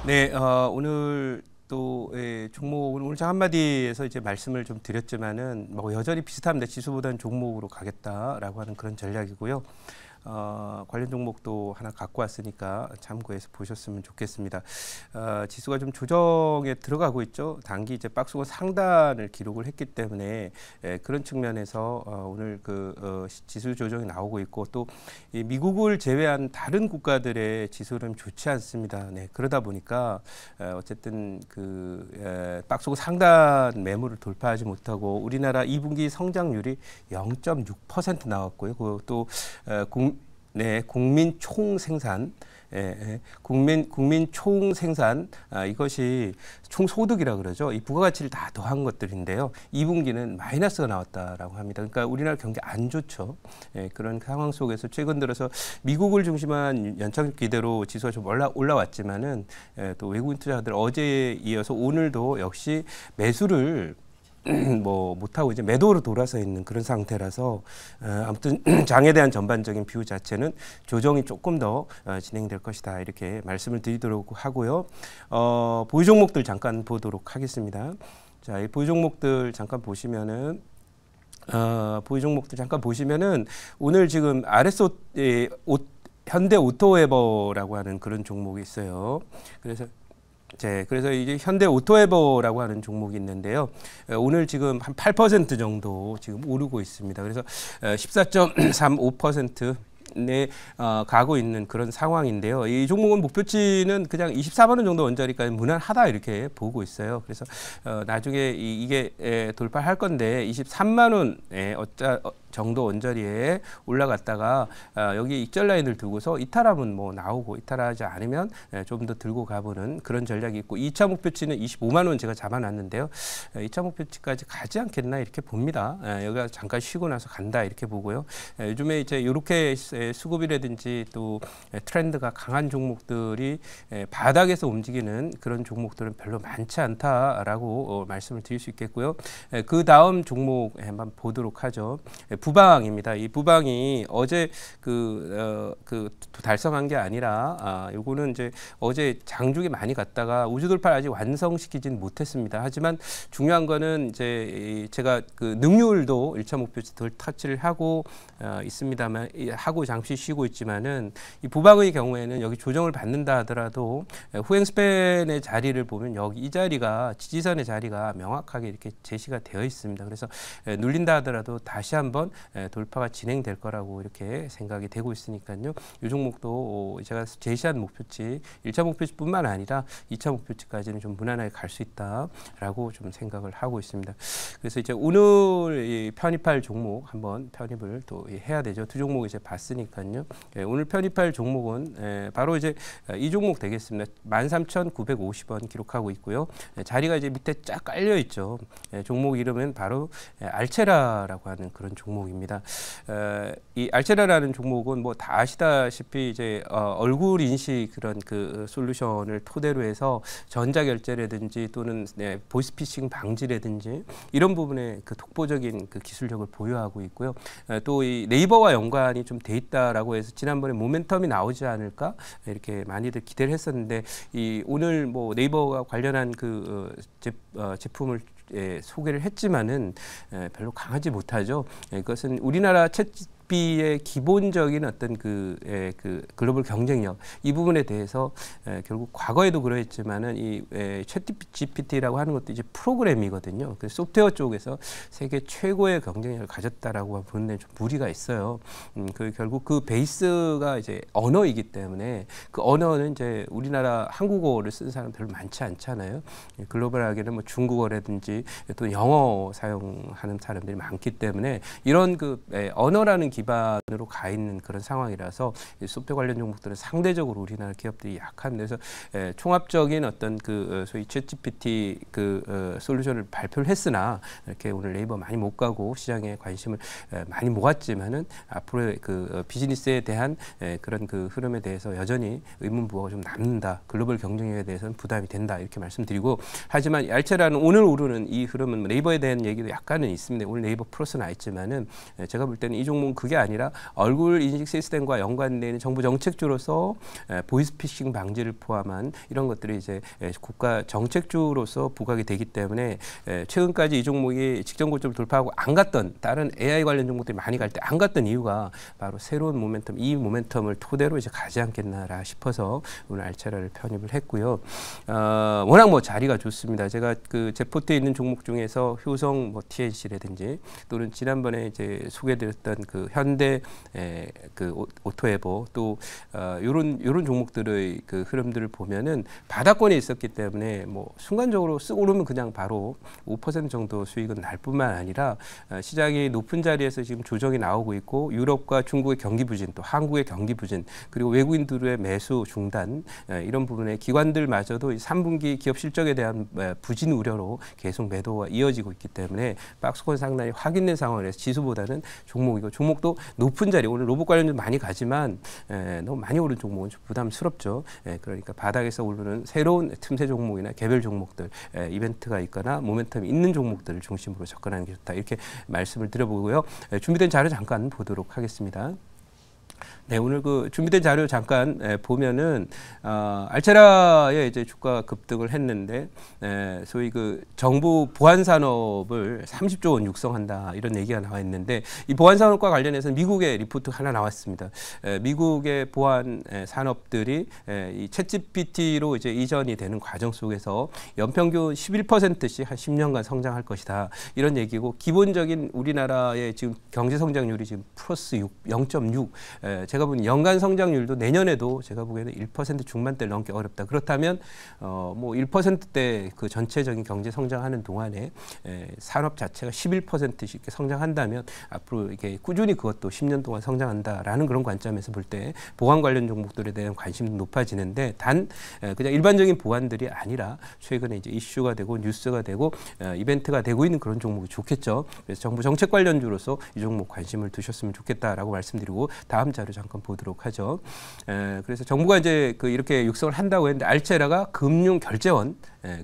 네, 오늘 또 종목은 오늘 장 한마디에서 이제 말씀을 좀 드렸지만은 뭐 여전히 비슷합니다. 지수보다는 종목으로 가겠다라고 하는 그런 전략이고요. 관련 종목도 하나 갖고 왔으니까 참고해서 보셨으면 좋겠습니다. 지수가 좀 조정에 들어가고 있죠. 단기 이제 박스권 상단을 기록을 했기 때문에 그런 측면에서 오늘 지수 조정이 나오고 있고 또 이 미국을 제외한 다른 국가들의 지수는 좋지 않습니다. 네, 그러다 보니까 어쨌든 박스권 상단 매물을 돌파하지 못하고 우리나라 2분기 성장률이 0.6% 나왔고요. 또 국민 총생산, 국민 총생산 이것이 총소득이라 그러죠. 이 부가가치를 다 더한 것들인데요. 2분기는 마이너스가 나왔다라고 합니다. 그러니까 우리나라 경기 안 좋죠. 그런 상황 속에서 최근 들어서 미국을 중심한 연착륙 기대로 지수가 좀 올라왔지만은 또 외국인 투자자들 어제에 이어서 오늘도 역시 매수를 뭐 못하고 이제 매도로 돌아서 있는 그런 상태라서 아무튼 장에 대한 전반적인 뷰 자체는 조정이 조금 더 진행될 것이다 이렇게 말씀을 드리도록 하고요. 보유 종목들 잠깐 보도록 하겠습니다. 자, 이 보유 종목들 잠깐 보시면은 오늘 지금 현대 오토웨버라고 하는 그런 종목이 있어요. 그래서 이제 현대 오토웨버라고 하는 종목이 있는데요. 오늘 지금 한 8% 정도 지금 오르고 있습니다. 그래서 14.35% 가고 있는 그런 상황인데요. 이 종목은 목표치는 그냥 24만 원 정도 원자리까지 무난하다 이렇게 보고 있어요. 그래서 나중에 이게 돌파할 건데 23만 원 정도 원자리에 올라갔다가 여기 익절 라인을 두고서 이탈하면 뭐 나오고 이탈하지 않으면 좀 더 들고 가보는 그런 전략이 있고 2차 목표치는 25만 원 제가 잡아놨는데요. 2차 목표치까지 가지 않겠나 이렇게 봅니다. 여기가 잠깐 쉬고 나서 간다 이렇게 보고요. 요즘에 이제 이렇게 수급이라든지 또 트렌드가 강한 종목들이 바닥에서 움직이는 그런 종목들은 별로 많지 않다라고 말씀을 드릴 수 있겠고요. 그 다음 종목 한번 보도록 하죠. 부방입니다. 이 부방이 어제 달성한 게 아니라 요거는 이제 어제 장중에 많이 갔다가 우주 돌파를 아직 완성시키진 못했습니다. 하지만 중요한 거는 이제 제가 능률도 1차 목표치 덜 터치를 하고 있습니다만 하고 잠시 쉬고 있지만은 이 부방의 경우에는 여기 조정을 받는다 하더라도 후행 스팬의 자리를 보면 여기 이 자리가 지지선의 자리가 명확하게 이렇게 제시가 되어 있습니다. 그래서 눌린다 하더라도 다시 한번 돌파가 진행될 거라고 이렇게 생각이 되고 있으니까요. 이 종목도 제가 제시한 목표치 1차 목표치뿐만 아니라 2차 목표치까지는 좀 무난하게 갈 수 있다라고 좀 생각을 하고 있습니다. 그래서 이제 오늘 편입할 종목 한번 편입을 또 해야 되죠. 두 종목 이제 봤으니까요. 오늘 편입할 종목은 바로 이제 이 종목 되겠습니다. 13,950원 기록하고 있고요. 자리가 이제 밑에 쫙 깔려 있죠. 종목 이름은 바로 알체라라고 하는 그런 종목입니다. 이 알체라라는 종목은 뭐 다 아시다시피 이제 얼굴 인식 그런 솔루션을 토대로 해서 전자결제라든지 또는 보이스피싱 방지라든지 이런 부분에 독보적인 기술력을 보유하고 있고요. 또 이 네이버와 연관이 좀 돼 있다라고 해서 지난번에 모멘텀이 나오지 않을까 이렇게 많이들 기대를 했었는데 오늘 뭐 네이버와 관련한 제품을 소개를 했지만은 별로 강하지 못하죠. 그것은 우리나라 챗GPT의 기본적인 어떤 글로벌 경쟁력 이 부분에 대해서 결국 과거에도 그랬지만은 이 챗GPT라고 하는 것도 이제 프로그램이거든요. 그 소프트웨어 쪽에서 세계 최고의 경쟁력을 가졌다라고 보는 데 좀 무리가 있어요. 결국 그 베이스가 이제 언어이기 때문에 그 언어는 이제 우리나라 한국어를 쓰는 사람 별로 많지 않잖아요. 글로벌하게는 뭐 중국어라든지 또 영어 사용하는 사람들이 많기 때문에 이런 언어라는 기반으로 가 있는 그런 상황이라서 소프트웨어 관련 종목들은 상대적으로 우리나라 기업들이 약한 데서 총합적인 어떤 소위 챗GPT 솔루션을 발표를 했으나 이렇게 오늘 네이버 많이 못 가고 시장에 관심을 많이 모았지만은 앞으로의 비즈니스에 대한 그런 흐름에 대해서 여전히 의문부호가 좀 남는다. 글로벌 경쟁력에 대해서는 부담이 된다. 이렇게 말씀드리고 하지만 알체라는 오늘 오르는 이 흐름은 네이버에 대한 얘기도 약간은 있습니다. 오늘 네이버 플러스 나 있지만은 제가 볼 때는 이 종목은 그 그게 아니라 얼굴 인식 시스템과 연관되는 정부 정책주로서 보이스피싱 방지를 포함한 이런 것들이 이제 국가 정책주로서 부각이 되기 때문에 최근까지 이 종목이 직전 고점을 돌파하고 안 갔던 다른 AI 관련 종목들이 많이 갈 때 안 갔던 이유가 바로 새로운 모멘텀, 이 모멘텀을 토대로 이제 가지 않겠나라 싶어서 오늘 알차라를 편입을 했고요. 워낙 뭐 자리가 좋습니다. 제가 그 제 포트에 있는 종목 중에서 효성 뭐 TNC라든지 또는 지난번에 이제 소개드렸던 그 현대 그 오토에버 또 요런 종목들의 그 흐름들을 보면은 바닥권에 있었기 때문에 뭐 순간적으로 쓱 오르면 그냥 바로 5% 정도 수익은 날 뿐만 아니라 시장이 높은 자리에서 지금 조정이 나오고 있고 유럽과 중국의 경기 부진 또 한국의 경기 부진 그리고 외국인들의 매수 중단 이런 부분에 기관들마저도 3분기 기업 실적에 대한 부진 우려로 계속 매도가 이어지고 있기 때문에 박스권 상당히 확인된 상황에서 지수보다는 종목이고 종목도 높은 자리 오늘 로봇 관련주 많이 가지만 너무 많이 오른 종목은 좀 부담스럽죠. 그러니까 바닥에서 오르는 새로운 틈새 종목이나 개별 종목들 이벤트가 있거나 모멘텀이 있는 종목들을 중심으로 접근하는 게 좋다 이렇게 말씀을 드려보고요. 준비된 자료 잠깐 보도록 하겠습니다. 네, 오늘 그 준비된 자료 잠깐 보면은 알체라의 이제 주가 급등을 했는데 소위 그 정부 보안 산업을 30조 원 육성한다 이런 얘기가 나와 있는데 이 보안 산업과 관련해서 미국의 리포트 하나 나왔습니다. 미국의 보안 산업들이 이 챗GPT로 이제 이전이 되는 과정 속에서 연평균 11%씩 한 10년간 성장할 것이다 이런 얘기고 기본적인 우리나라의 지금 경제 성장률이 지금 플러스 0.6 제가 보는 연간 성장률도 내년에도 제가 보기에는 1% 중반대를 넘기 어렵다. 그렇다면 뭐 1%대 그 전체적인 경제 성장하는 동안에 산업 자체가 11%씩 성장한다면 앞으로 이게 꾸준히 그것도 10년 동안 성장한다라는 그런 관점에서 볼 때 보안 관련 종목들에 대한 관심도 높아지는데 단 그냥 일반적인 보안들이 아니라 최근에 이제 이슈가 되고 뉴스가 되고 이벤트가 되고 있는 그런 종목이 좋겠죠. 그래서 정부 정책 관련주로서 이 종목 관심을 두셨으면 좋겠다라고 말씀드리고 다음 자료 잠깐 보도록 하죠. 그래서 정부가 이제 그 이렇게 육성을 한다고 했는데 알체라가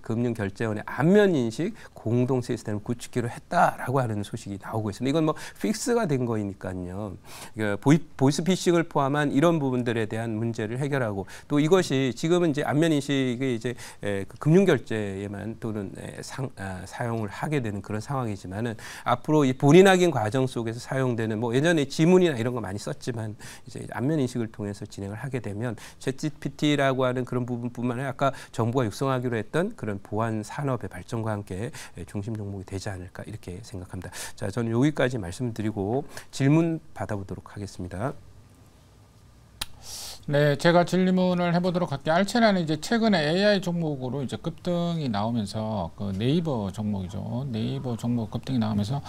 금융결제원의 안면 인식 공동 시스템을 구축기로 했다라고 하는 소식이 나오고 있습니다. 이건 뭐 픽스가 된 거니까요. 보이스피싱을 포함한 이런 부분들에 대한 문제를 해결하고 또 이것이 지금은 이제 안면 인식이 이제 그 금융결제에만 또는 사용을 하게 되는 그런 상황이지만은 앞으로 이 본인 확인 과정 속에서 사용되는 뭐 예전에 지문이나 이런 거 많이 썼지만 이제 안면 인식을 통해서 진행을 하게 되면 챗GPT라고 하는 그런 부분뿐만 아니라 아까 정부가 육성하기로 했던 그런 보안 산업의 발전과 함께 중심 종목이 되지 않을까 이렇게 생각합니다. 자, 저는 여기까지 말씀드리고 질문 받아보도록 하겠습니다. 네, 제가 질문을 해보도록 할게요. 알체라는 이제 최근에 AI 종목으로 이제 급등이 나오면서 그 네이버 종목이죠. 네이버 종목 급등이 나오면서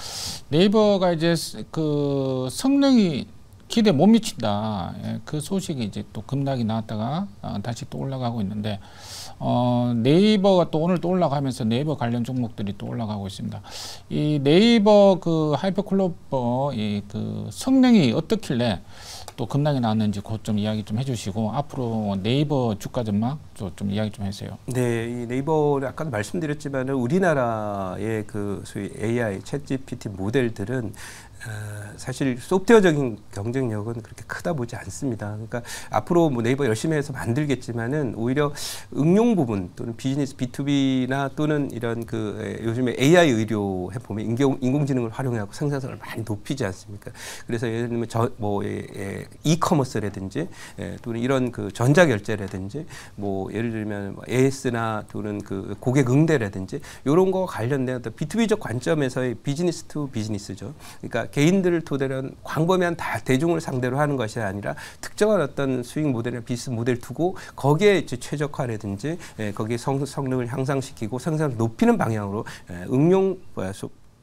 네이버가 이제 그 성능이 기대 못 미친다. 그 소식이 이제 또 급락이 나왔다가 다시 또 올라가고 있는데 네이버가 또 오늘 또 올라가면서 네이버 관련 종목들이 또 올라가고 있습니다. 이 네이버 그 하이퍼클로버 그 성능이 어떻길래 또 급락이 나왔는지 그것 좀 이야기 좀 해주시고 앞으로 네이버 주가 전망 좀 이야기 좀 해주세요. 네, 이 네이버를 아까도 말씀드렸지만 우리나라의 그 소위 AI, 챗GPT 모델들은 사실 소프트웨어적인 경쟁력은 그렇게 크다 보지 않습니다. 그러니까 앞으로 뭐 네이버 열심히 해서 만들겠지만은 오히려 응용 부분 또는 비즈니스 B2B나 또는 이런 그 요즘에 AI 의료 해보면 인공지능을 활용하고 생산성을 많이 높이지 않습니까? 그래서 예를 들면 이커머스라든지 또는 이런 그 전자결제라든지 뭐 예를 들면 AS나 또는 그 고객 응대라든지 이런 거 관련된 어떤 B2B적 관점에서의 비즈니스 투 비즈니스죠. 그러니까 개인들을 토대로 한 광범위한 대중을 상대로 하는 것이 아니라 특정한 어떤 수익 모델이나 비즈니스 모델 두고 거기에 이제 최적화라든지 거기에 성능을 향상시키고 생산을 높이는 방향으로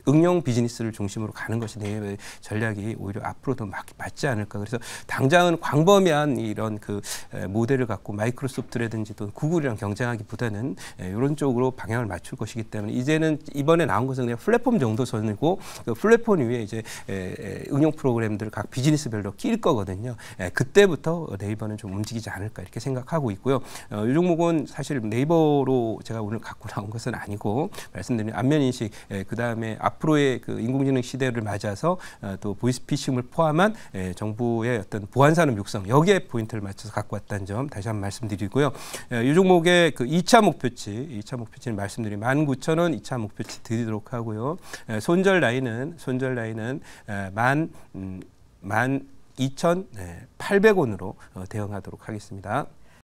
응용 비즈니스를 중심으로 가는 것이 네이버의 전략이 오히려 앞으로 더 맞지 않을까. 그래서 당장은 광범위한 이런 그 모델을 갖고 마이크로소프트라든지 또 구글이랑 경쟁하기보다는 이런 쪽으로 방향을 맞출 것이기 때문에 이제는 이번에 나온 것은 그냥 플랫폼 정도 선이고 그 플랫폼 위에 이제 응용 프로그램들을 각 비즈니스별로 끼일 거거든요. 그때부터 네이버는 좀 움직이지 않을까 이렇게 생각하고 있고요. 이 종목은 사실 네이버로 제가 오늘 갖고 나온 것은 아니고 말씀드린 안면인식 그 다음에 앞으로의 그 인공지능 시대를 맞아서 또 보이스피싱을 포함한 정부의 어떤 보안산업 육성 여기에 포인트를 맞춰서 갖고 왔다는 점 다시 한번 말씀드리고요. 이 종목의 그 2차 목표치는 말씀드린 19,000원 2차 목표치 드리도록 하고요. 손절 라인은 12,800원으로 대응하도록 하겠습니다.